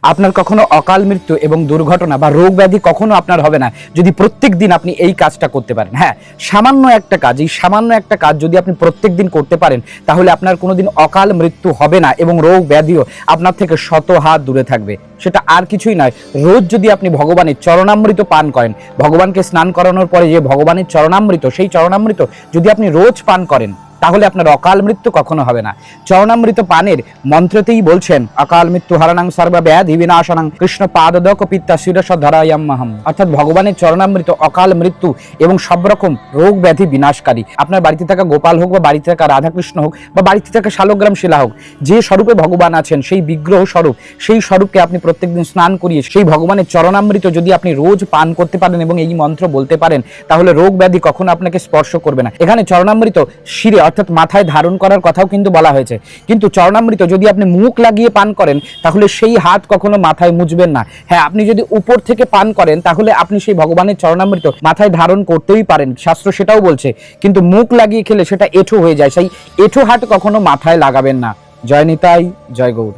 আপনার কখনো অকাল মৃত্যু এবং দুর্ঘটনা বা রোগ ব্যাধি কখনো আপনার হবে না যদি প্রত্যেক দিন আপনি এই কাজটা করতে পারেন। হ্যাঁ, সামান্য একটা কাজ, এই সামান্য একটা কাজ যদি আপনি প্রত্যেক দিন করতে পারেন তাহলে আপনার কোনোদিন অকাল মৃত্যু হবে না এবং রোগ ব্যাধিও আপনার থেকে শত হাত দূরে থাকবে। সেটা আর কিছুই নয়, রোজ যদি আপনি ভগবানের চরণামৃত পান করেন, ভগবানকে স্নান করানোর পরে যে ভগবানের চরণামৃত, সেই চরণামৃত যদি আপনি রোজ পান করেন তাহলে আপনার অকাল মৃত্যু কখনো হবে না। চরণামৃত পানের মন্ত্রতেই বলছেন অকাল মৃত্যু হারানাং সর্বব্যাধি বিনাশনাং কৃষ্ণ পাদদক পিত্তা শিরস ধরায়াম্মাহম, অর্থাৎ ভগবানের চরণামৃত অকাল মৃত্যু এবং সব রকম রোগ ব্যাধি বিনাশকারী। আপনার বাড়িতে থাকা গোপাল হোক বা বাড়িতে থাকা রাধাকৃষ্ণ হোক বা বাড়িতে থাকা শালগ্রাম শিলা হোক, যে স্বরূপে ভগবান আছেন সেই বিগ্রহ স্বরূপ, সেই স্বরূপকে আপনি প্রত্যেকদিন স্নান করিয়ে সেই ভগবানের চরণামৃত যদি আপনি রোজ পান করতে পারেন এবং এই মন্ত্র বলতে পারেন তাহলে রোগ ব্যাধি কখনো আপনাকে স্পর্শ করবে না। এখানে চরণামৃত শিরে অর্থাৎ মাথায় ধারণ করার কথাও কিন্তু বলা হয়েছে, কিন্তু চরণামৃত যদি আপনি মুখ লাগিয়ে পান করেন তাহলে সেই হাত কখনো মাথায় মুছবেন না। হ্যাঁ, আপনি যদি উপর থেকে পান করেন তাহলে আপনি সেই ভগবানের চরণামৃত মাথায় ধারণ করতেই পারেন, শাস্ত্র সেটাও বলছে, কিন্তু মুখ লাগিয়ে খেলে সেটা এঁঠো হয়ে যায়। সেই এঁঠো হাত কখনো মাথায় লাগাবেন না। জয় নিতাই, জয় গৌর।